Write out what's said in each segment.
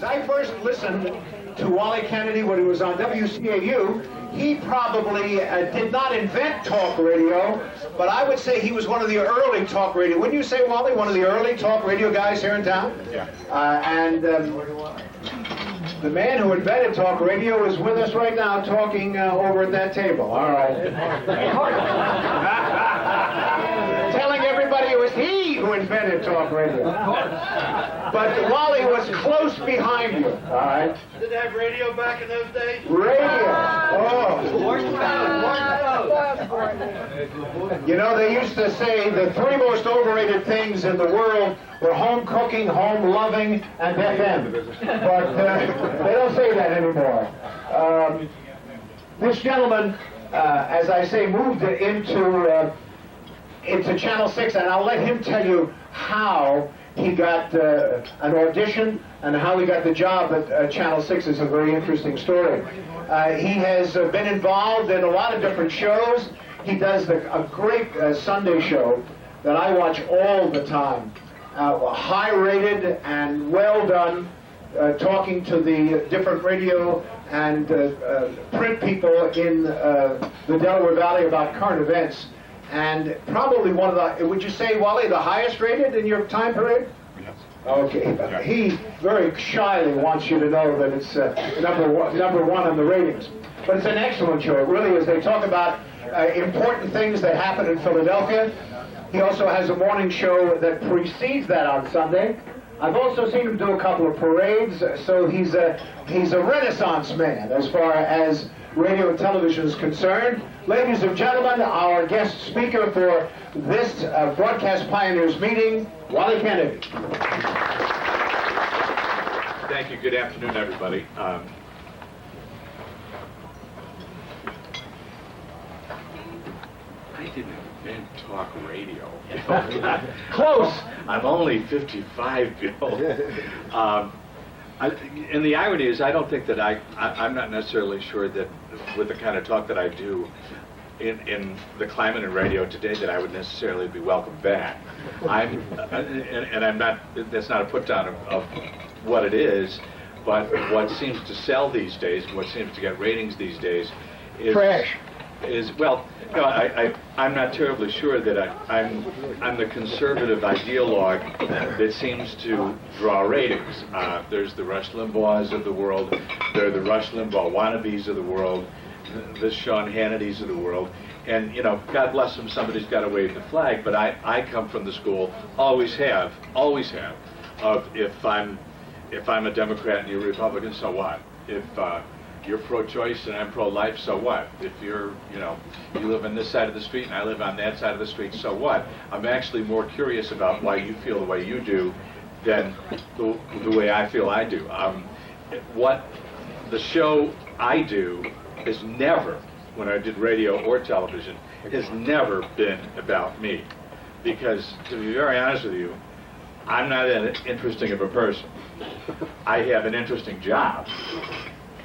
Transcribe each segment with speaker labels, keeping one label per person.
Speaker 1: I first listened to Wally Kennedy when he was on WCAU, he probably did not invent talk radio, but I would say he was one of the early talk radio. Wouldn't you say, Wally, one of the early talk radio guys here in town?
Speaker 2: Yeah.
Speaker 1: The man who invented talk radio is with us right now talking over at that table. All right. Telling everybody it was he who invented talk radio. But Wally was close behind you. All right.
Speaker 3: Did they have radio back in those days?
Speaker 1: Radio. Oh. You know, they used to say the three most overrated things in the world were home cooking, home loving, and FM. But they don't say that anymore. This gentleman, as I say, moved into Channel 6, and I'll let him tell you how he got an audition and how he got the job at Channel 6. Is a very interesting story. He has been involved in a lot of different shows. He does a great Sunday show that I watch all the time. High rated and well done, talking to the different radio and print people in the Delaware Valley about current events. And probably one of the, would you say, Wally, the highest rated in your time period?
Speaker 2: Yes.
Speaker 1: Okay. He very shyly wants you to know that it's number one on the ratings. But it's an excellent show. It really is. They talk about important things that happen in Philadelphia. He also has a morning show that precedes that on Sunday. I've also seen him do a couple of parades, so he's a Renaissance man as far as radio and television is concerned. Ladies and gentlemen, our guest speaker for this Broadcast Pioneers meeting, Wally Kennedy.
Speaker 2: Thank you. Good afternoon, everybody. I didn't invent talk radio.
Speaker 1: Close.
Speaker 2: I'm only 55, Bill. And the irony is, I don't think that I'm not necessarily sure that with the kind of talk that I do in the climate and radio today that I would necessarily be welcome back. I'm not, that's not a put down of what it is, but what seems to sell these days, what seems to get ratings these days is
Speaker 1: Trash.
Speaker 2: Well, no, I'm not terribly sure that I'm the conservative ideologue that seems to draw ratings. There's the Rush Limbaughs of the world, there are the Rush Limbaugh wannabes of the world, the Sean Hannitys of the world, and, you know, God bless them, somebody's got to wave the flag, but I come from the school, always have, of if I'm a Democrat and you're a Republican, so what? If you're pro-choice and I'm pro-life, so what? If you live on this side of the street and I live on that side of the street, so what? I'm actually more curious about why you feel the way you do than the way I feel I do. What the show I do has never, when I did radio or television, has never been about me. Because, to be very honest with you, I'm not that interesting of a person. I have an interesting job.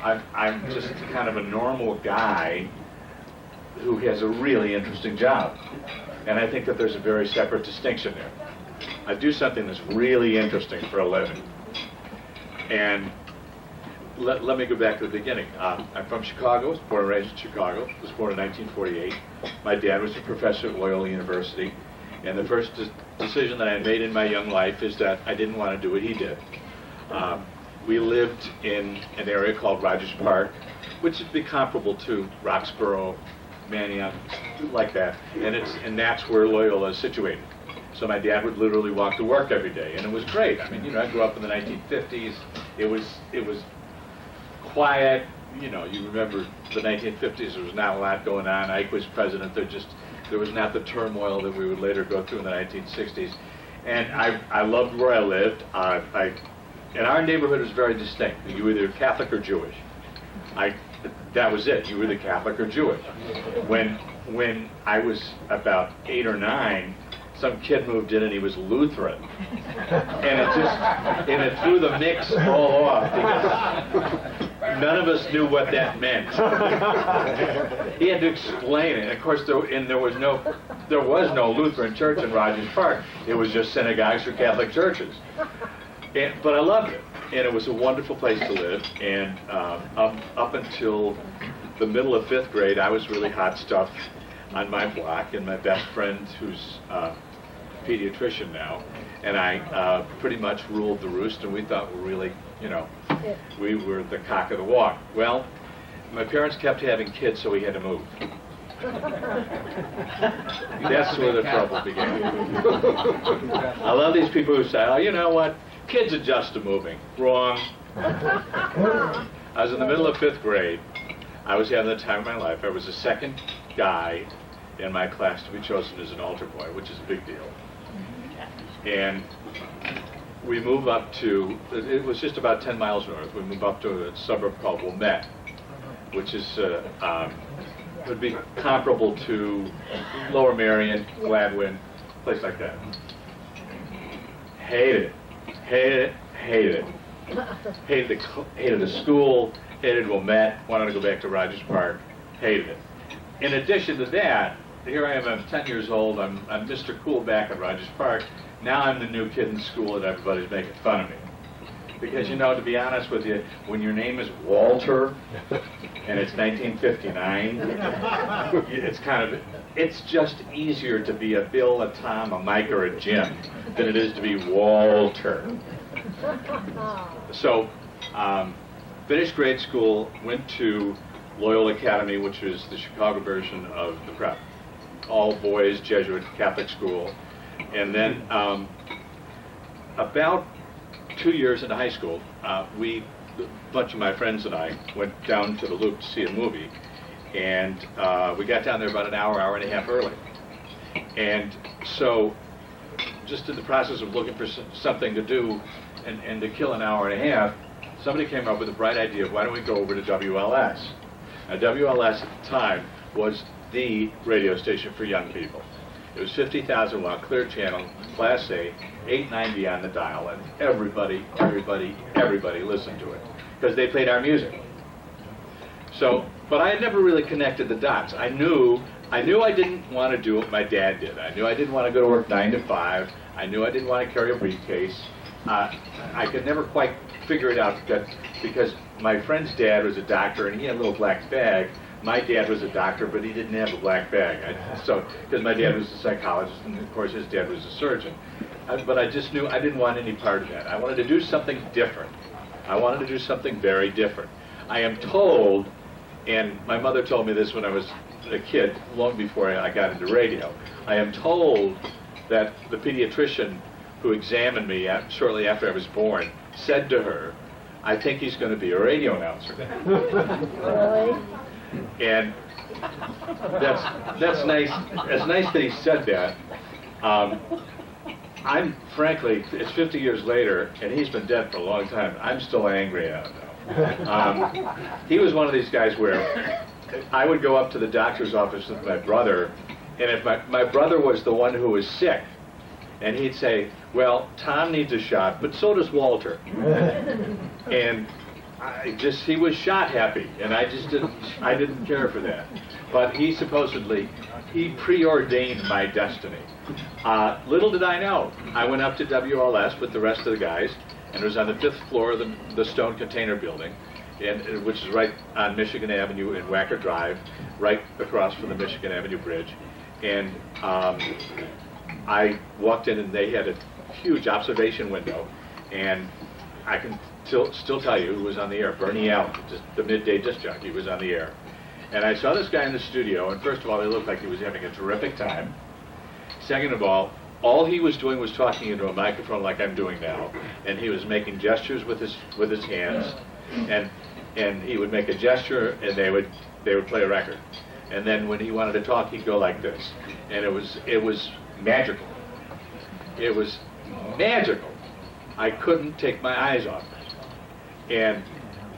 Speaker 2: I'm just kind of a normal guy who has a really interesting job. And I think that there's a very separate distinction there. I do something that's really interesting for a living. And let me go back to the beginning. I'm from Chicago, was born and raised in Chicago, was born in 1948. My dad was a professor at Loyola University. And the first decision that I made in my young life is that I didn't want to do what he did. We lived in an area called Rogers Park, which would be comparable to Roxborough, Manioc, like that. And that's where Loyola is situated. So my dad would literally walk to work every day, and it was great. I mean, you know, I grew up in the 1950s. It was quiet. You know, you remember the 1950s. There was not a lot going on. Ike was president. There was not the turmoil that we would later go through in the 1960s. And I loved where I lived. And our neighborhood was very distinct. You were either Catholic or Jewish. That was it. You were either Catholic or Jewish. When I was about 8 or 9, some kid moved in and he was Lutheran. And it threw the mix all off because none of us knew what that meant. He had to explain it. And of course, there was no Lutheran church in Rogers Park. It was just synagogues or Catholic churches. But I loved it, and it was a wonderful place to live. And up until the middle of 5th grade, I was really hot stuff on my block, and my best friend, who's a pediatrician now, and I pretty much ruled the roost, and we thought we were really, we were the cock of the walk. Well, my parents kept having kids, so we had to move. That's where the trouble began. I love these people who say, oh, you know what? Kids adjust to moving. Wrong. I was in the middle of 5th grade. I was having the time of my life. I was the second guy in my class to be chosen as an altar boy, which is a big deal. And we moved up to, it was just about 10 miles north. We moved up to a suburb called Wilmette, which is would be comparable to Lower Merion, Gladwin, place like that. Hated it, hated it, hated it. Hated the school, hated Wilmette, wanted to go back to Rogers Park, hated it. In addition to that, here I am, I'm 10 years old, I'm Mr. Cool back at Rogers Park. Now I'm the new kid in school and everybody's making fun of me. Because, to be honest with you, when your name is Walter, and it's 1959, it's just easier to be a Bill, a Tom, a Mike, or a Jim than it is to be Walter. So, finished grade school, went to Loyola Academy, which is the Chicago version of the prep. All boys, Jesuit Catholic school. And then about 2 years into high school, a bunch of my friends and I went down to the Loop to see a movie, and we got down there about an hour and a half early. And so, just in the process of looking for something to do and to kill an hour and a half, somebody came up with a bright idea of why don't we go over to WLS. Now, WLS at the time was the radio station for young people. It was 50,000 watt, clear channel, Class A, 890 on the dial, and everybody listened to it because they played our music. So, but I had never really connected the dots. I knew I didn't want to do what my dad did. I knew I didn't want to go to work 9 to 5. I knew I didn't want to carry a briefcase. I could never quite figure it out because my friend's dad was a doctor and he had a little black bag. My dad was a doctor, but he didn't have a black bag. Because my dad was a psychologist, and of course his dad was a surgeon. But I just knew I didn't want any part of that. I wanted to do something different. I wanted to do something very different. I am told, and my mother told me this when I was a kid, long before I got into radio, I am told that the pediatrician who examined me shortly after I was born said to her, I think he's going to be a radio announcer.
Speaker 4: Really?
Speaker 2: And that's nice. It's nice that he said that. I'm frankly, it's 50 years later, and he's been dead for a long time. I'm still angry at him now. He was one of these guys where I would go up to the doctor's office with my brother, and if my brother was the one who was sick, and he'd say, well, Tom needs a shot, but so does Walter. And he was shot happy, and I didn't care for that. But he preordained my destiny. Little did I know, I went up to WLS with the rest of the guys, and it was on the 5th floor of the Stone Container Building, which is right on Michigan Avenue in Wacker Drive, right across from the Michigan Avenue Bridge. And I walked in, and they had a huge observation window, and I can still tell you who was on the air. Bernie Allen, the midday disc jockey, was on the air. And I saw this guy in the studio, and first of all, he looked like he was having a terrific time. Second of all he was doing was talking into a microphone like I'm doing now, and he was making gestures with his hands, and he would make a gesture, and they would play a record. And then when he wanted to talk, he'd go like this, and it was magical. It was magical. I couldn't take my eyes off it. And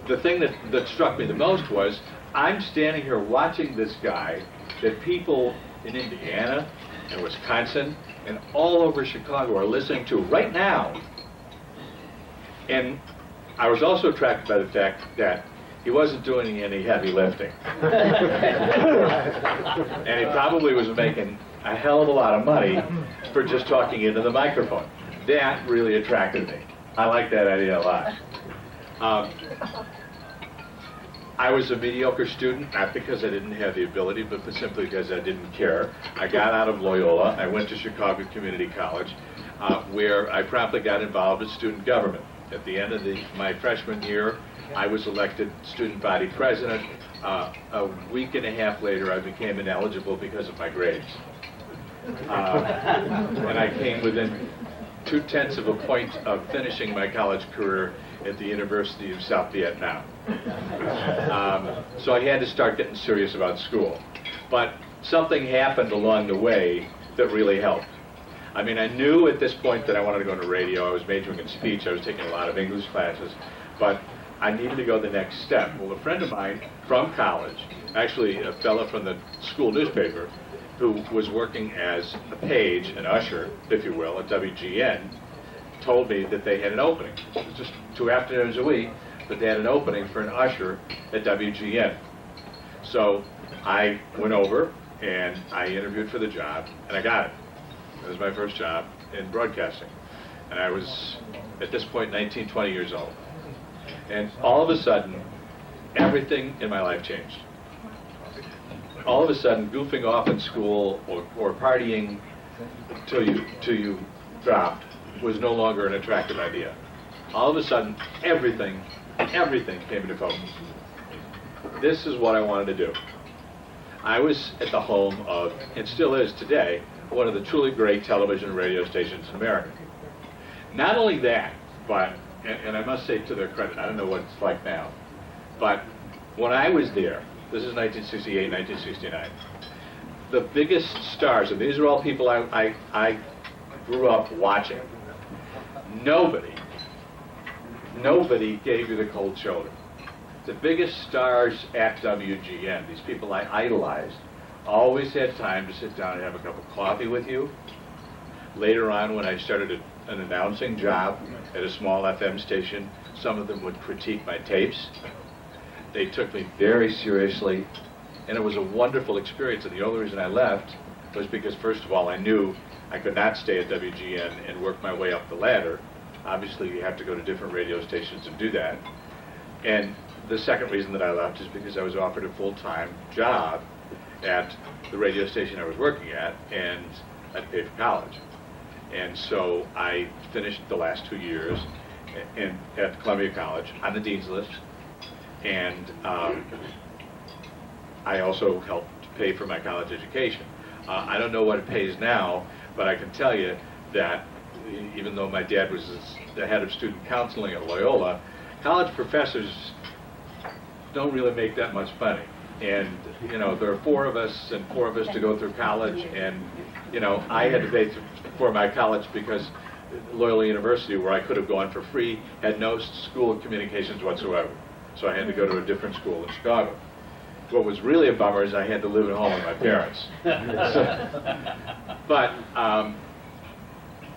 Speaker 2: the thing that struck me the most was, I'm standing here watching this guy that people in Indiana and Wisconsin and all over Chicago are listening to right now. And I was also attracted by the fact that he wasn't doing any heavy lifting. And he probably was making a hell of a lot of money for just talking into the microphone. That really attracted me. I like that idea a lot. I was a mediocre student, not because I didn't have the ability, but simply because I didn't care. I got out of Loyola. I went to Chicago Community College, where I promptly got involved with student government. At the end of my freshman year, I was elected student body president. A week and a half later, I became ineligible because of my grades. And I came within 2/10 of a point of finishing my college career at the University of South Vietnam. So I had to start getting serious about school. But something happened along the way that really helped. I mean, I knew at this point that I wanted to go into radio. I was majoring in speech. I was taking a lot of English classes. But I needed to go the next step. Well, a friend of mine from college, actually a fellow from the school newspaper, who was working as a page, an usher, if you will, at WGN, told me that they had an opening. It was just 2 afternoons a week, but they had an opening for an usher at WGN. So I went over and I interviewed for the job, and I got it. It was my first job in broadcasting. And I was, at this point, 19, 20 years old. And all of a sudden, everything in my life changed. All of a sudden, goofing off in school or partying till you dropped was no longer an attractive idea. All of a sudden, everything came into focus. This is what I wanted to do. I was at the home of, and still is today, one of the truly great television and radio stations in America. Not only that, but, and I must say to their credit, I don't know what it's like now, but when I was there, this is 1968, 1969, the biggest stars, and these are all people I grew up watching, nobody gave you the cold shoulder. The biggest stars at WGN, these people I idolized, always had time to sit down and have a cup of coffee with you. Later on, when I started an announcing job at a small FM station, some of them would critique my tapes. They took me very seriously, and it was a wonderful experience. And the only reason I left was because, first of all, I knew I could not stay at WGN and work my way up the ladder. Obviously, you have to go to different radio stations to do that. And the second reason that I left is because I was offered a full-time job at the radio station I was working at, and I had to pay for college. And so I finished the last 2 years at Columbia College on the Dean's List, and I also helped pay for my college education. I don't know what it pays now, but I can tell you that even though my dad was the head of student counseling at Loyola, college professors don't really make that much money. And, you know, there are 4 of us and 4 of us to go through college, and, you know, I had to pay for my college because Loyola University, where I could have gone for free, had no school of communications whatsoever. So I had to go to a different school in Chicago. What was really a bummer is I had to live at home with my parents. But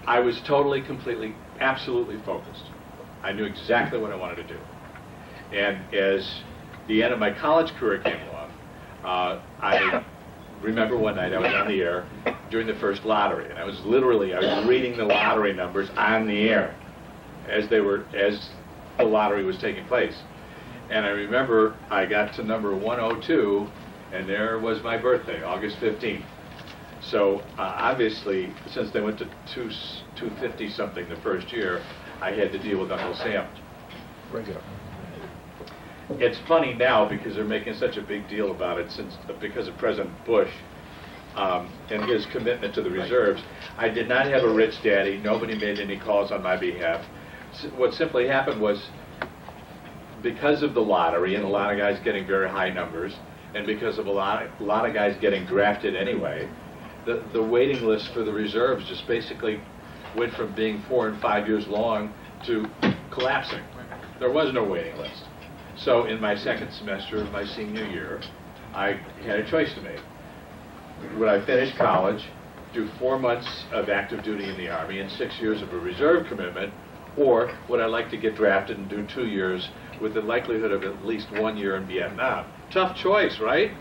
Speaker 2: I was totally, completely, absolutely focused. I knew exactly what I wanted to do. And as the end of my college career came along, I remember one night I was on the air during the first lottery, and I was reading the lottery numbers on the air as the lottery was taking place. And I remember I got to number 102, and there was my birthday, August 15th. So obviously, since they went to 250 something the first year, I had to deal with Uncle Sam. It's funny now because they're making such a big deal about it because of President Bush and his commitment to the reserves. I did not have a rich daddy. Nobody made any calls on my behalf. What simply happened was, because of the lottery and a lot of guys getting very high numbers, and because of a lot of guys getting drafted anyway, the waiting list for the reserves just basically went from being 4 and 5 years long to collapsing. There was no waiting list. So in my second semester of my senior year, I had a choice to make. Would I finish college, do 4 months of active duty in the Army and 6 years of a reserve commitment, or would I like to get drafted and do 2 years with the likelihood of at least 1 year in Vietnam? Tough choice, right?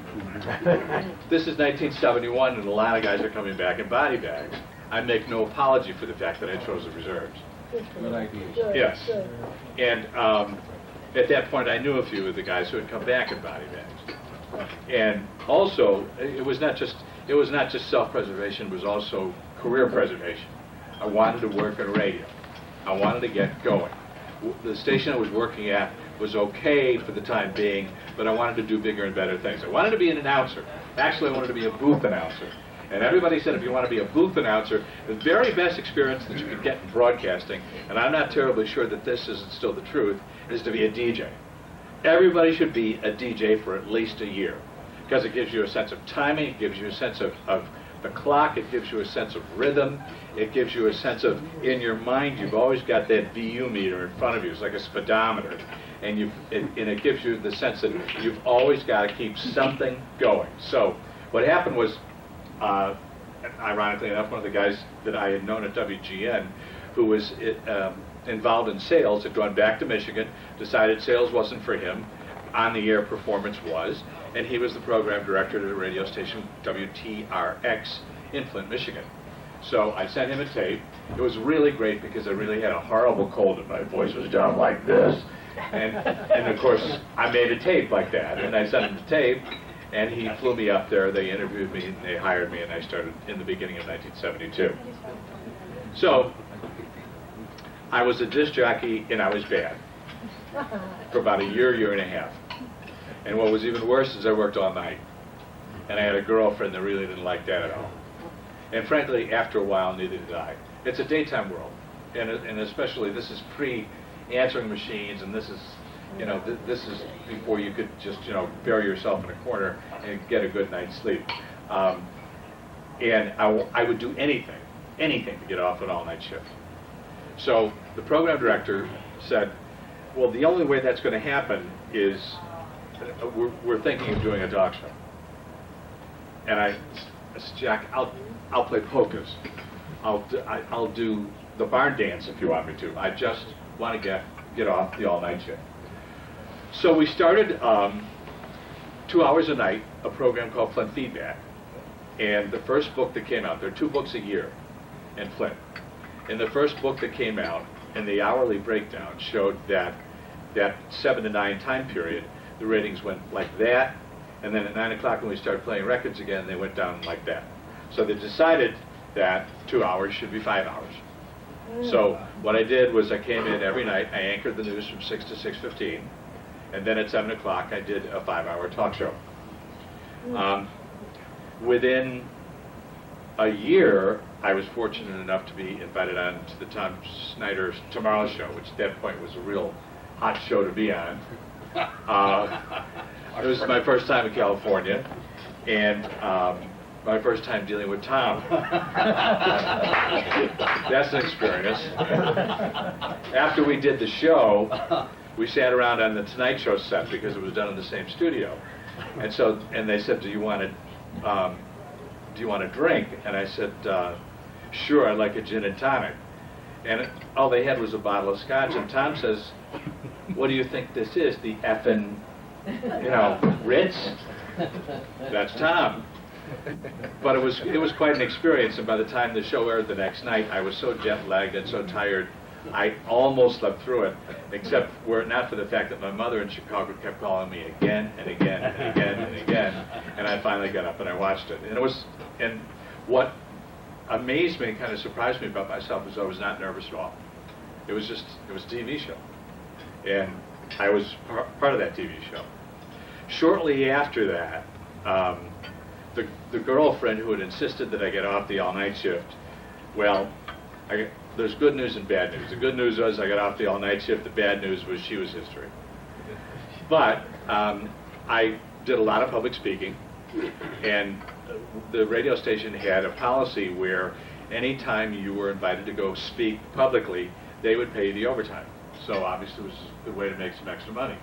Speaker 2: This is 1971, and a lot of guys are coming back in body bags. I make no apology for the fact that I chose the reserves.
Speaker 5: Good idea.
Speaker 2: Yes. And at that point, I knew a few of the guys who had come back in body bags. And also, it was not just self-preservation, it was also career preservation. I wanted to work on radio. I wanted to get going. The station I was working at was okay for the time being, but I wanted to do bigger and better things. I wanted to be an announcer. Actually, I wanted to be a booth announcer. And everybody said if you want to be a booth announcer, the very best experience that you could get in broadcasting, and I'm not terribly sure that this isn't still the truth, is to be a DJ. Everybody should be a DJ for at least a year, because it gives you a sense of timing, it gives you a sense of the clock, it gives you a sense of rhythm, it gives you a sense of, in your mind, you've always got that VU meter in front of you. It's like a speedometer. And it gives you the sense that you've always got to keep something going. So what happened was, ironically enough, one of the guys that I had known at WGN, who was involved in sales, had gone back to Michigan, decided sales wasn't for him, on-the-air performance was, and he was the program director at the radio station WTRX in Flint, Michigan. So I sent him a tape. It was really great because I really had a horrible cold and my voice was down like this. And of course, I made a tape like that, and I sent him the tape, and he flew me up there. They interviewed me, and they hired me, and I started in the beginning of 1972. So I was a disc jockey, and I was bad for about a year and a half. And what was even worse is I worked all night, and I had a girlfriend that really didn't like that at all. And frankly, after a while, neither did I. It's a daytime world, and especially this is pre-answering machines, and this is, this is before you could just, bury yourself in a corner and get a good night's sleep. And I would do anything to get off an all-night shift. So the program director said, well, the only way that's going to happen is we're thinking of doing a talk show. And I said, Jack, I'll play polkas. I'll do the barn dance if you want me to. I just want to get off the all-night shift. So we started 2 hours a night, a program called Flint Feedback. And the first book that came out, there are 2 books a year in Flint. And the first book that came out, and the hourly breakdown showed that 7 to 9 time period, the ratings went like that, and then at 9 o'clock when we started playing records again, they went down like that. So they decided that 2 hours should be 5 hours. So what I did was I came in every night, I anchored the news from 6 to 6:15, and then at 7 o'clock I did a 5-hour talk show. Within a year, I was fortunate enough to be invited on to the Tom Snyder's Tomorrow Show, which at that point was a real hot show to be on. It was my first time in California, and my first time dealing with Tom. That's an experience. After we did the show, we sat around on the Tonight Show set because it was done in the same studio. And they said, do you want a drink? And I said, sure, I'd like a gin and tonic. And all they had was a bottle of scotch. And Tom says, what do you think this is? The effing, Ritz? That's Tom. But it was quite an experience. And by the time the show aired the next night, I was so jet-lagged and so tired, I almost slept through it, except were it not for the fact that my mother in Chicago kept calling me again and again and again and again, and I finally got up and I watched it. And what amazed me and kind of surprised me about myself is I was not nervous at all. It was a TV show, and I was part of that TV show. Shortly after that, the girlfriend who had insisted that I get off the all-night shift, well, there's good news and bad news. The good news was I got off the all-night shift. The bad news was she was history. But I did a lot of public speaking, and the radio station had a policy where any time you were invited to go speak publicly, they would pay the overtime. So obviously it was the way to make some extra money.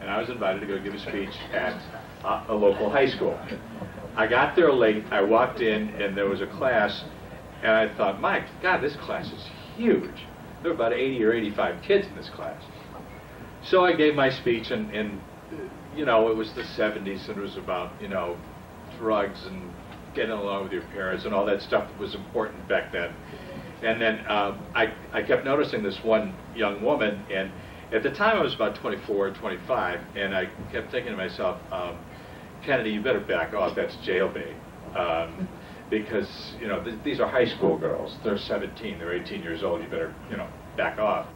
Speaker 2: And I was invited to go give a speech at a local high school. I got there late. I walked in, and there was a class. And I thought, my God, this class is huge. There were about 80 or 85 kids in this class. So I gave my speech, and it was the 70s, and it was about, drugs and getting along with your parents and all that stuff that was important back then. And then I kept noticing this one young woman, and at the time I was about 24 or 25, and I kept thinking to myself, Kennedy, you better back off, that's jailbait. Because, you know, these are high school girls. They're 17, they're 18 years old, you better, you know, back off.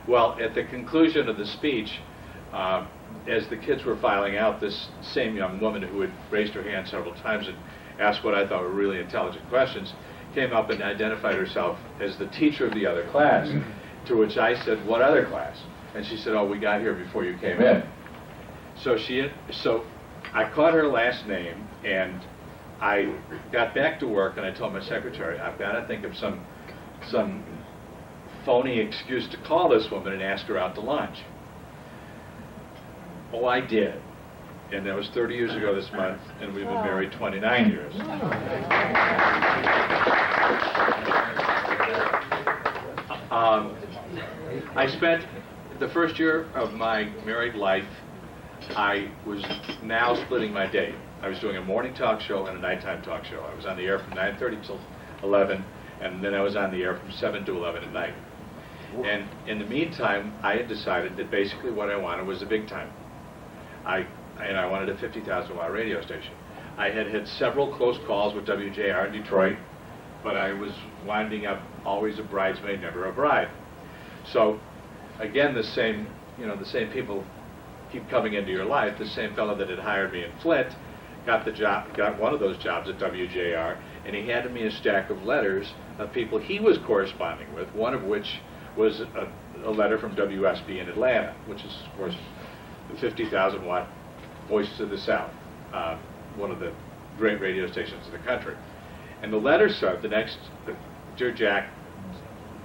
Speaker 2: Well, at the conclusion of the speech, as the kids were filing out, this same young woman who had raised her hand several times and asked what I thought were really intelligent questions, came up and identified herself as the teacher of the other class, to which I said, what other class? And she said, oh, we got here before you came in. So I caught her last name, and I got back to work, and I told my secretary, I've got to think of some phony excuse to call this woman and ask her out to lunch. Oh, I did. And that was 30 years ago this month, and we've been married 29 years. I spent the first year of my married life, I was now splitting my day. I was doing a morning talk show and a nighttime talk show. I was on the air from 9:30 till 11, and then I was on the air from 7 to 11 at night. And in the meantime, I had decided that basically what I wanted was a big time. I wanted a 50,000 watt radio station. I had had several close calls with WJR in Detroit, but I was winding up always a bridesmaid, never a bride. So again, the same people keep coming into your life. The same fellow that had hired me in Flint got one of those jobs at WJR, and he handed me a stack of letters of people he was corresponding with, one of which was a letter from WSB in Atlanta, which is, of course, the 50,000 watt Voices of the South, one of the great radio stations in the country. And the letter said, Dear Jack,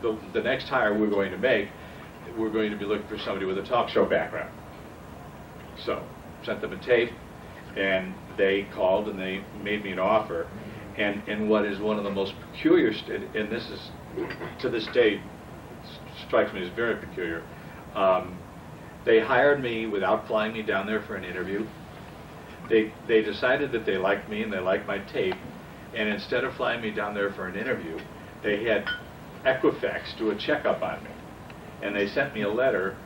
Speaker 2: the next hire we're going to make, we're going to be looking for somebody with a talk show background. So, sent them a tape, and they called and they made me an offer. And what is one of the most peculiar, and this is, to this day, strikes me as very peculiar, they hired me without flying me down there for an interview. They decided that they liked me and they liked my tape, and instead of flying me down there for an interview, they had Equifax do a checkup on me. And they sent me a letter,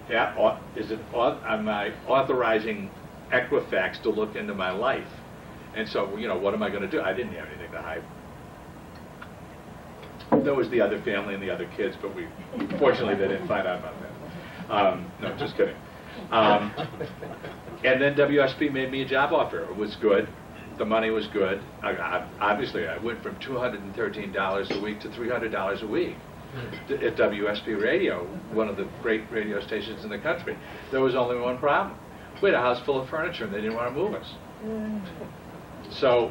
Speaker 2: am I authorizing Equifax to look into my life? And so, you know, what am I going to do? I didn't have anything to hide. There was the other family and the other kids, but fortunately they didn't find out about that. No, just kidding. And then WSB made me a job offer. It was good. The money was good. Obviously, I went from $213 a week to $300 a week at WSB Radio, one of the great radio stations in the country. There was only one problem. We had a house full of furniture, and they didn't want to move us. So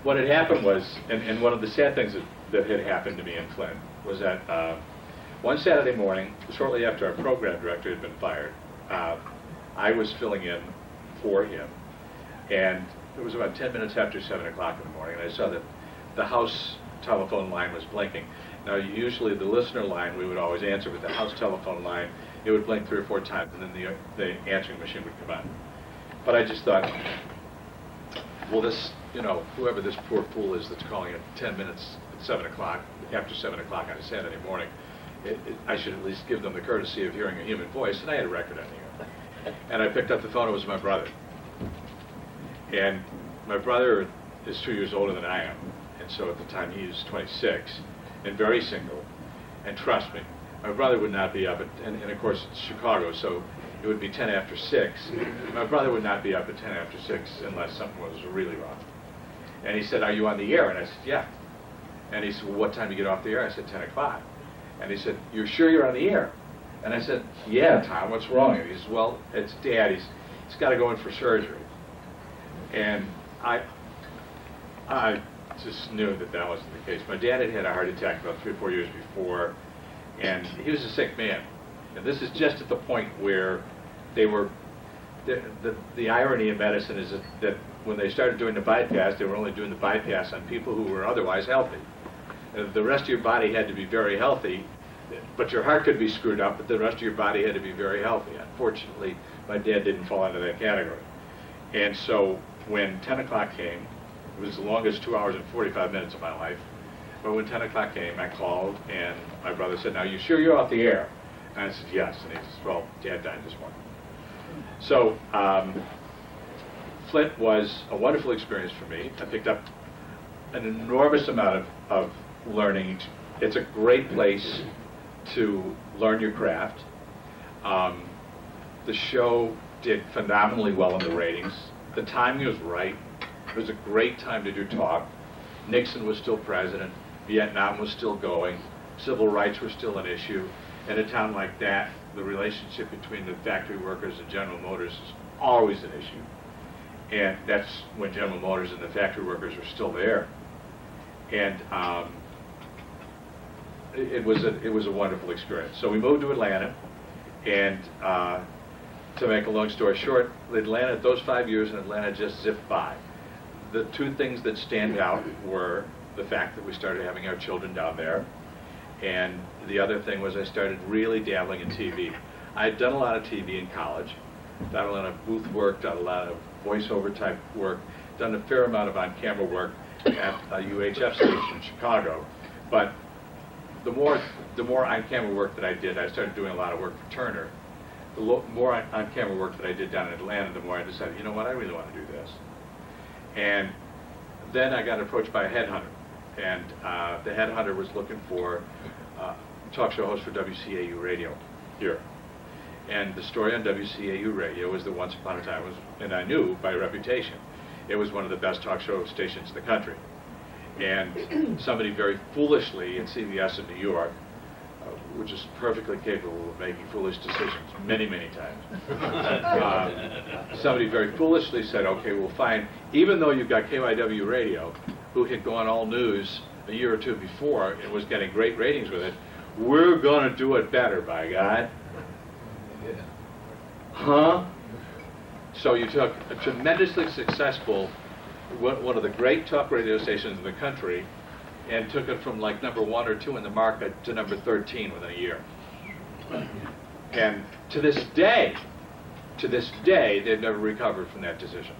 Speaker 2: what had happened was, and one of the sad things that had happened to me in Flint was that one Saturday morning, shortly after our program director had been fired, I was filling in for him. And it was about 10 minutes after 7 o'clock in the morning, and I saw that the house telephone line was blinking. Now, usually the listener line we would always answer, but the house telephone line, it would blink 3 or 4 times, and then the answering machine would come on. But I just thought, well, this, you know, whoever this poor fool is that's calling at 10 minutes at 7 o'clock, after 7 o'clock on a Saturday morning, I should at least give them the courtesy of hearing a human voice, and I had a record on the air. And I picked up the phone, it was my brother. And my brother is 2 years older than I am, and so at the time he was 26, and very single. And trust me, my brother would not be up at, and of course it's Chicago, so it would be 10 after 6. My brother would not be up at 10 after 6 unless something was really wrong. And he said, are you on the air? And I said, yeah. And he said, well, what time do you get off the air? I said, 10 o'clock. And he said, you're sure you're on the air? And I said, yeah, Tom, what's wrong? And he said, well, it's Dad. He's got to go in for surgery. And I just knew that wasn't the case. My dad had had a heart attack about 3 or 4 years before, and he was a sick man. And this is just at the point where they were, the irony in medicine is that when they started doing the bypass, they were only doing the bypass on people who were otherwise healthy. The rest of your body had to be very healthy, but your heart could be screwed up, but the rest of your body had to be very healthy. Unfortunately, my dad didn't fall into that category. And so when 10 o'clock came, it was the longest 2 hours and 45 minutes of my life. But when 10 o'clock came, I called, and my brother said, "Now, you sure you're off the air?" And I said, "Yes." And he says, "Well, Dad died this morning." So Flint was a wonderful experience for me. I picked up an enormous amount of learning. It's a great place to learn your craft. The show did phenomenally well in the ratings. The timing was right. It was a great time to do talk. Nixon was still president. Vietnam was still going. Civil rights were still an issue. In a town like that, the relationship between the factory workers and General Motors is always an issue. And that's when General Motors and the factory workers were still there. And it was a wonderful experience. So we moved to Atlanta, and to make a long story short, those 5 years in Atlanta just zipped by. The two things that stand out were the fact that we started having our children down there, and the other thing was I started really dabbling in TV. I had done a lot of TV in college, done a lot of booth work, done a lot of voiceover type work, done a fair amount of on-camera work at a UHF station in Chicago. But the more on-camera work that I did, I started doing a lot of work for Turner. The more on-camera work that I did down in Atlanta, the more I decided, you know what, I really want to do this. And then I got approached by a headhunter, and the headhunter was looking for a talk show host for WCAU Radio here. And the story on WCAU Radio was that once upon a time and I knew by reputation, it was one of the best talk show stations in the country. And somebody very foolishly in CBS in New York, which is perfectly capable of making foolish decisions many, many times, somebody very foolishly said, "Okay, we'll find, even though you've got KYW Radio, who had gone all news a year or two before and was getting great ratings with it, we're going to do it better, by God." Huh? So you took a tremendously successful, one of the great talk radio stations in the country, and took it from like number 1 or 2 in the market to number 13 within a year. And to this day, they've never recovered from that decision.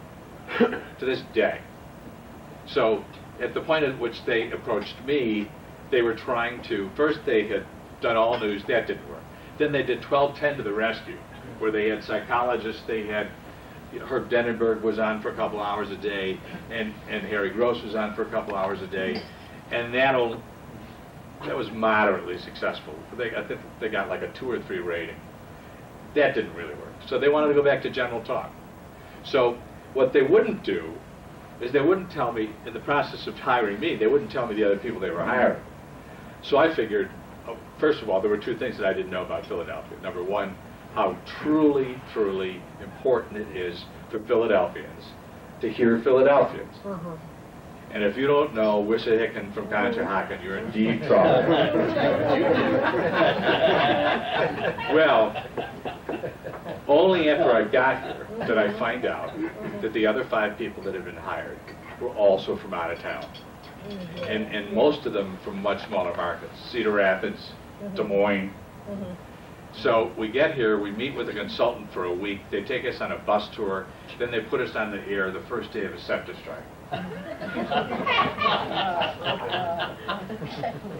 Speaker 2: To this day. So at the point at which they approached me, they were trying to, first they had done all news, that didn't work. Then they did 1210 to the rescue, where they had psychologists, they had, Herb Denenberg was on for a couple hours a day, and Harry Gross was on for a couple hours a day, and that was moderately successful. I think they got like a 2 or 3 rating. That didn't really work. So they wanted to go back to general talk. So what they wouldn't do is they wouldn't tell me, in the process of hiring me, they wouldn't tell me the other people they were hiring. So I figured, first of all, there were 2 things that I didn't know about Philadelphia. Number 1, how truly, truly important it is for Philadelphians to hear Philadelphians. And if you don't know Wissahickon from Conshohocken, you're in deep trouble. Well, only after I got here did I find out that the other 5 people that had been hired were also from out of town. And most of them from much smaller markets, Cedar Rapids, Des Moines. So we get here, we meet with a consultant for a week, they take us on a bus tour, then they put us on the air the first day of a SEPTA strike.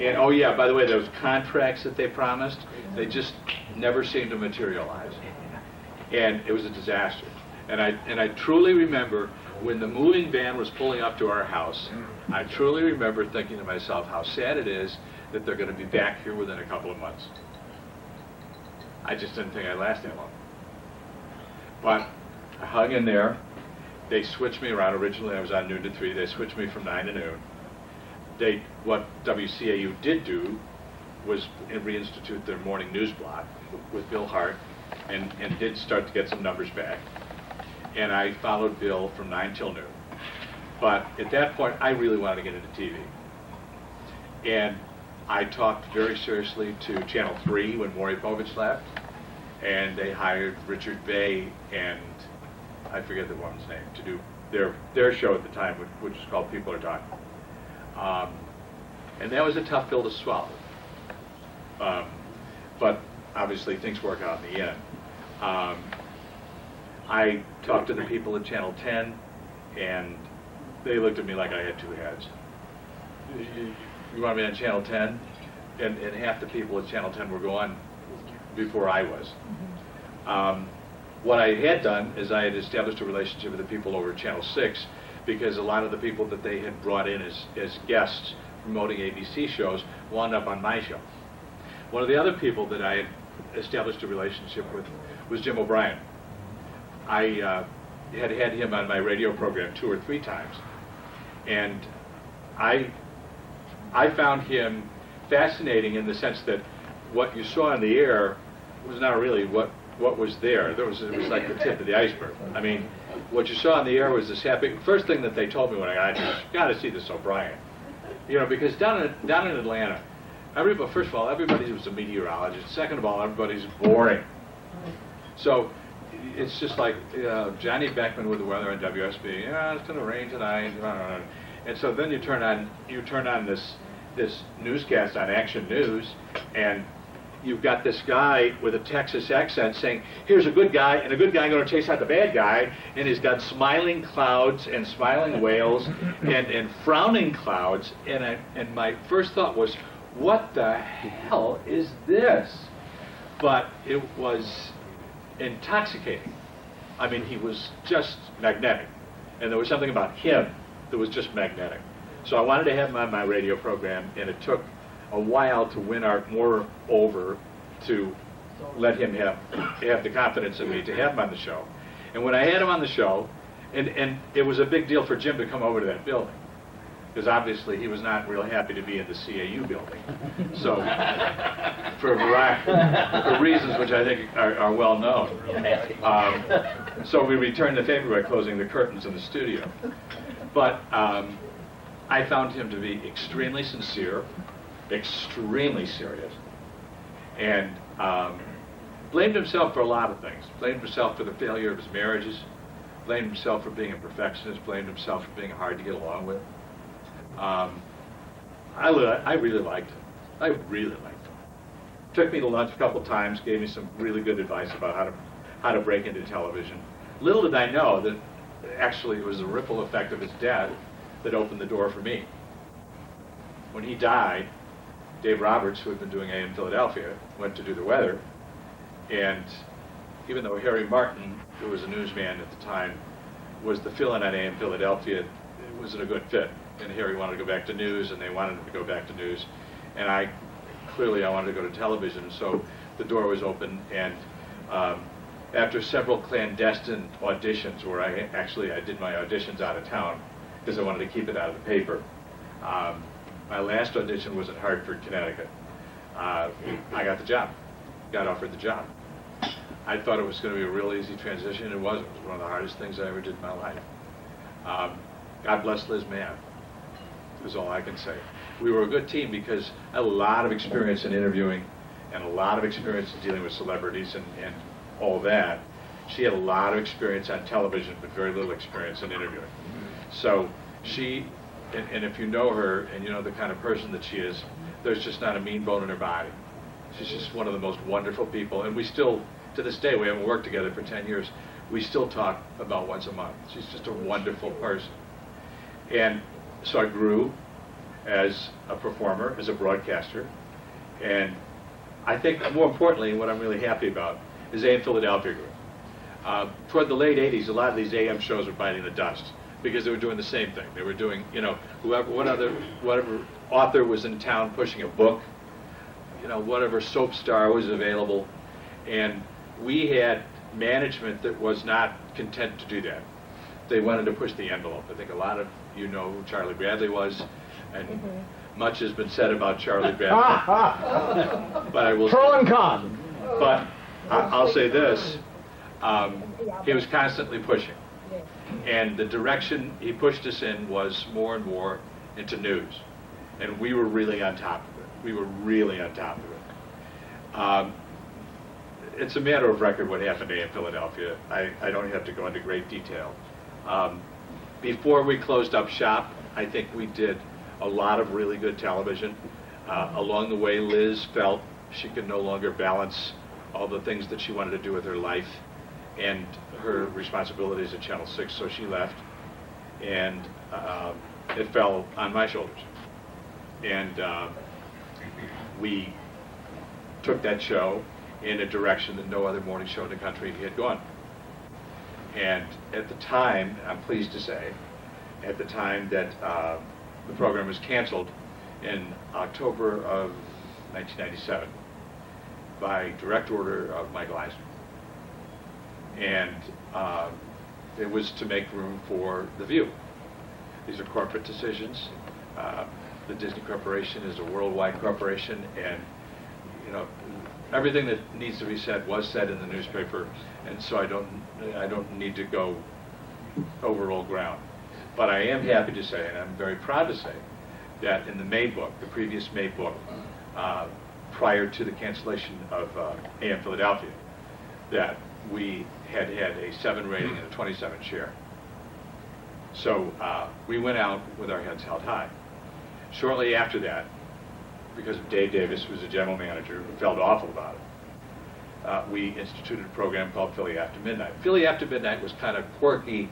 Speaker 2: And oh yeah, by the way, those contracts that they promised, they just never seemed to materialize. And it was a disaster. And I truly remember when the moving van was pulling up to our house, I truly remember thinking to myself how sad it is that they're going to be back here within a couple of months. I just didn't think I'd last that long. But I hung in there. They switched me around. Originally I was on noon to 3. They switched me from 9 to noon. What WCAU did do was reinstitute their morning news block with Bill Hart and did start to get some numbers back. And I followed Bill from 9 till noon. But at that point, I really wanted to get into TV. And I talked very seriously to Channel 3 when Maury Povich left, and they hired Richard Bay and I forget the woman's name to do their show at the time, which was called People Are Talking. And that was a tough pill to swallow. But obviously things work out in the end. I talked to the people at Channel 10, and they looked at me like I had 2 heads. you want me on Channel 10? And half the people at Channel 10 were gone before I was. What I had done is I had established a relationship with the people over at Channel 6, because a lot of the people that they had brought in as guests promoting ABC shows wound up on my show. One of the other people that I had established a relationship with was Jim O'Brien. I had him on my radio program 2 or 3 times, and I found him fascinating in the sense that what you saw on the air was not really what was there. It was like the tip of the iceberg. I mean, what you saw on the air was this happy. First thing that they told me when I got here, you got to see this O'Brien, because down in Atlanta, first of all, everybody was a meteorologist. Second of all, everybody's boring. So it's just like Johnny Beckman with the weather on WSB. Yeah, it's going to rain tonight. And so then you turn on this newscast on Action News, and you've got this guy with a Texas accent saying, here's a good guy, and a good guy going to chase out the bad guy, and he's got smiling clouds and smiling whales and frowning clouds, and my first thought was, what the hell is this? But it was intoxicating. I mean, he was just magnetic, and there was something about him that was just magnetic. So I wanted to have him on my radio program, and it took a while to win Art Moore over to let him have the confidence in me to have him on the show. And when I had him on the show, and it was a big deal for Jim to come over to that building, because obviously he was not real happy to be in the CAU building. So for a variety of reasons which I think are well known. So we returned the favor by closing the curtains in the studio. But I found him to be extremely sincere, extremely serious, and blamed himself for a lot of things. Blamed himself for the failure of his marriages, blamed himself for being a perfectionist, blamed himself for being hard to get along with. I really liked him. I really liked him. Took me to lunch a couple times, gave me some really good advice about how to break into television. Little did I know that actually it was the ripple effect of his death that opened the door for me. When he died, Dave Roberts, who had been doing AM Philadelphia, went to do the weather, and even though Harry Martin, who was a newsman at the time, was the fill-in on AM Philadelphia, it wasn't a good fit. And Harry wanted to go back to news, and they wanted him to go back to news. And I wanted to go to television, so the door was open, and after several clandestine auditions where I did my auditions out of town because I wanted to keep it out of the paper. My last audition was in Hartford, Connecticut. I got the job, got offered the job. I thought it was going to be a real easy transition. It wasn't. It was one of the hardest things I ever did in my life. God bless Liz Mann, is all I can say. We were a good team because I had a lot of experience in interviewing and a lot of experience in dealing with celebrities and all that. She had a lot of experience on television, but very little experience in interviewing. So she, and if you know her and you know the kind of person that she is, there's just not a mean bone in her body. She's just one of the most wonderful people, and we still, to this day, we haven't worked together for 10 years, we still talk about once a month. She's just a wonderful person. And so I grew as a performer, as a broadcaster, and I think more importantly, what I'm really happy about is AM Philadelphia grew. Toward the late 80s, a lot of these AM shows were biting the dust because they were doing the same thing. They were doing, whatever author was in town pushing a book, whatever soap star was available, and we had management that was not content to do that. They wanted to push the envelope. I think a lot of you know who Charlie Bradley was, and much has been said about Charlie Bradley. But I will.
Speaker 1: Pro and con.
Speaker 2: But I'll say this: he was constantly pushing, and the direction he pushed us in was more and more into news, and we were really on top of it. We were really on top of it. It's a matter of record what happened in Philadelphia. I don't have to go into great detail. Before we closed up shop, I think we did a lot of really good television. Along the way, Liz felt she could no longer balance all the things that she wanted to do with her life and her responsibilities at Channel 6, so she left, and it fell on my shoulders. And we took that show in a direction that no other morning show in the country had gone. And at the time, I'm pleased to say, at the time that the program was canceled in October of 1997 by direct order of Michael Eisner. And it was to make room for The View. These are corporate decisions. The Disney Corporation is a worldwide corporation, and you know, everything that needs to be said was said in the newspaper, and so I don't need to go over old ground. But I am happy to say, and I'm very proud to say, that in the May book, the previous May book, prior to the cancellation of AM Philadelphia, that we had a 7 rating and a 27 share. So we went out with our heads held high. Shortly after that, because Dave Davis was the general manager who felt awful about it, we instituted a program called Philly After Midnight. Philly After Midnight was kind of quirky.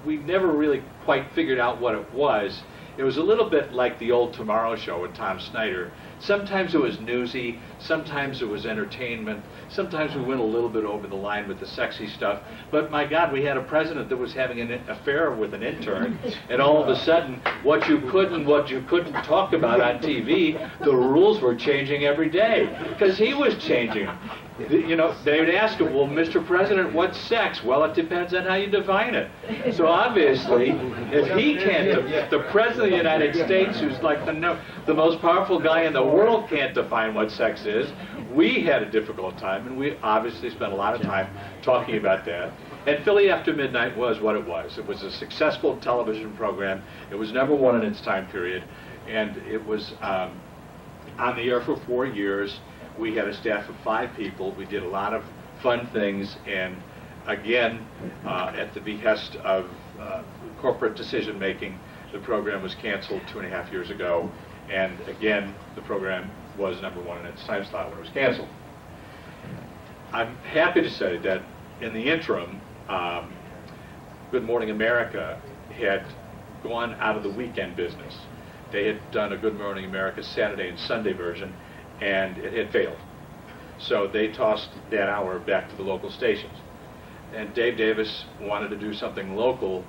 Speaker 2: We never really quite figured out what it was. It was a little bit like the old Tomorrow Show with Tom Snyder. Sometimes it was newsy, sometimes it was entertainment, sometimes we went a little bit over the line with the sexy stuff, but my God, we had a president that was having an affair with an intern, and all of a sudden, what you could and what you couldn't talk about on TV, the rules were changing every day, because he was changing them. You know, they would ask him, well, Mr. President, what's sex? Well, it depends on how you define it. So obviously, if he can't, the President of the United States, who's like the most powerful guy in the world, can't define what sex is, we had a difficult time, and we obviously spent a lot of time talking about that. And Philly After Midnight was what it was. It was a successful television program. It was #1 in its time period, and it was on the air for 4 years. We had a staff of 5 people. We did a lot of fun things, and again, at the behest of corporate decision-making, the program was canceled 2.5 years ago, and again, the program was #1 in its time slot when it was canceled. I'm happy to say that in the interim, Good Morning America had gone out of the weekend business. They had done a Good Morning America Saturday and Sunday version, and it had failed. So they tossed that hour back to the local stations. And Dave Davis wanted to do something local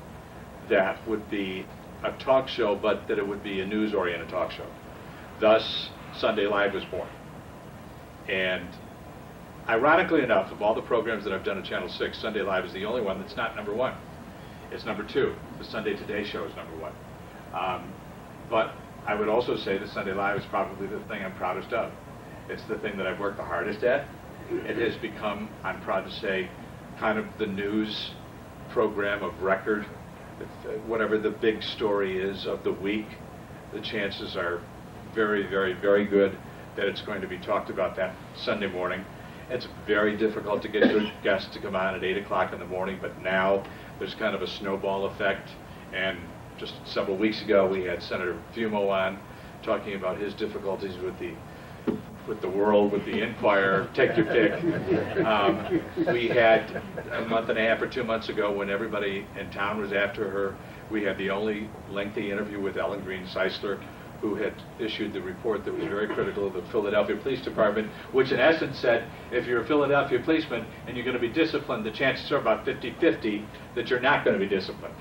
Speaker 2: that would be a talk show, but that it would be a news-oriented talk show. Thus, Sunday Live was born. And ironically enough, of all the programs that I've done at Channel 6, Sunday Live is the only one that's not #1. It's #2. The Sunday Today Show is #1. But I would also say that Sunday Live is probably the thing I'm proudest of. It's the thing that I've worked the hardest at. It has become, I'm proud to say, kind of the news program of record. Whatever the big story is of the week, the chances are very, very, very good that it's going to be talked about that Sunday morning. It's very difficult to get good guests to come on at 8 o'clock in the morning, but now there's kind of a snowball effect, and just several weeks ago we had Senator Fumo on talking about his difficulties with the World, with the Inquirer, take your pick. We had a month and a half or 2 months ago, when everybody in town was after her, we had the only lengthy interview with Ellen Green Seisler, who had issued the report that was very critical of the Philadelphia Police Department, which in essence said, if you're a Philadelphia policeman and you're going to be disciplined, the chances are about 50-50 that you're not going to be disciplined.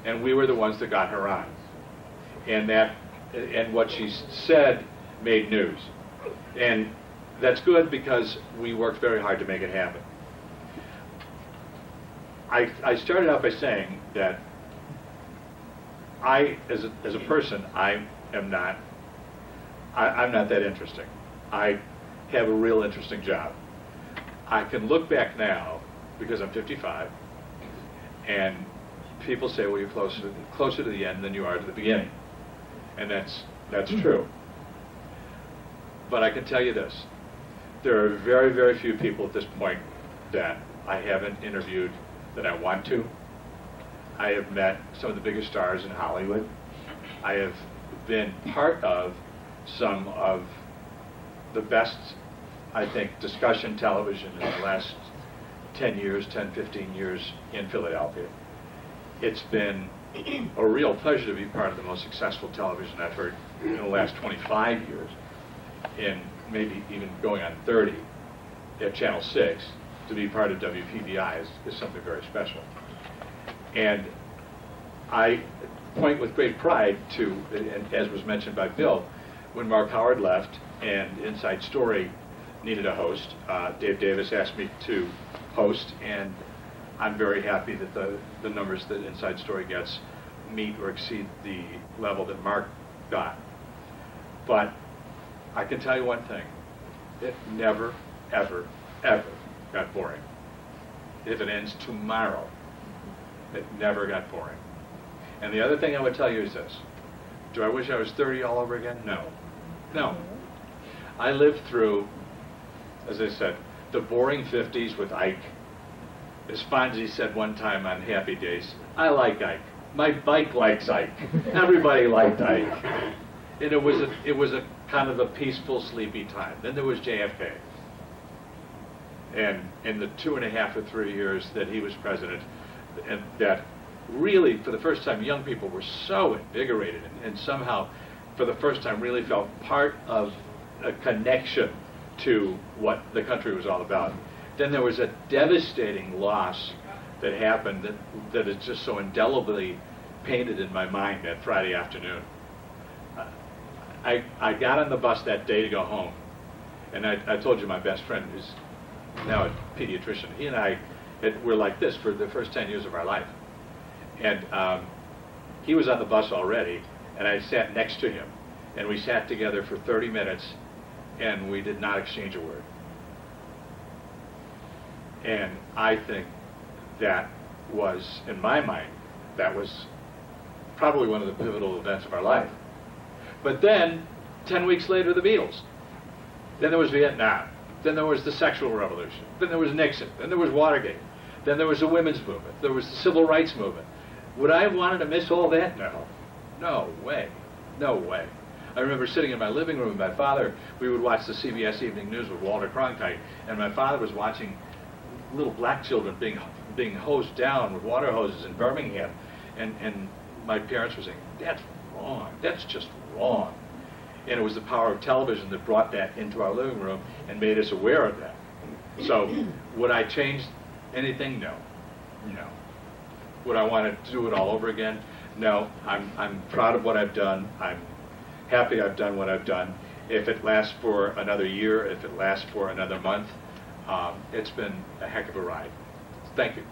Speaker 2: And we were the ones that got her on. And what she said made news. And that's good, because we worked very hard to make it happen. I started out by saying that as a person, I'm not that interesting. I have a real interesting job. I can look back now, because I'm 55, and people say, well, you're closer to the end than you are to the beginning. And that's true. But I can tell you this. There are very, very few people at this point that I haven't interviewed that I want to. I have met some of the biggest stars in Hollywood. I have been part of some of the best, I think, discussion television in the last 10 years, 10, 15 years in Philadelphia. It's been a real pleasure to be part of the most successful television effort in the last 25 years, and maybe even going on 30, at Channel 6, to be part of WPVI is something very special. And I point with great pride to, and as was mentioned by Bill, when Mark Howard left and Inside Story needed a host, Dave Davis asked me to host, and I'm very happy that the numbers that Inside Story gets meet or exceed the level that Mark got. But I can tell you one thing, it never, ever, ever got boring. If it ends tomorrow, it never got boring. And the other thing I would tell you is this, do I wish I was 30 all over again? No. No. I lived through, as I said, the boring 50s with Ike. As Fonzie said one time on Happy Days, I like Ike. My bike likes Ike. Everybody liked Ike. And it was a kind of a peaceful, sleepy time. Then there was JFK. And in the 2.5 or 3 years that he was president, and that really, for the first time, young people were so invigorated and somehow, for the first time, really felt part of a connection to what the country was all about. Then there was a devastating loss that happened that is just so indelibly painted in my mind that Friday afternoon. I got on the bus that day to go home, and I told you my best friend is now a pediatrician. He and I were like this for the first 10 years of our life. And he was on the bus already, and I sat next to him. And we sat together for 30 minutes, and we did not exchange a word. And I think that was, in my mind, that was probably one of the pivotal events of our life. But then, 10 weeks later, the Beatles. Then there was Vietnam. Then there was the sexual revolution. Then there was Nixon. Then there was Watergate. Then there was the women's movement. There was the civil rights movement. Would I have wanted to miss all that? No. No way. No way. I remember sitting in my living room with my father. We would watch the CBS Evening News with Walter Cronkite, and my father was watching little black children being hosed down with water hoses in Birmingham, and my parents were saying, "That's wrong. That's just wrong." And it was the power of television that brought that into our living room and made us aware of that. So, would I change anything? No. No. Would I want to do it all over again? No. I'm proud of what I've done. I'm happy I've done what I've done. If it lasts for another year, if it lasts for another month, it's been a heck of a ride. Thank you.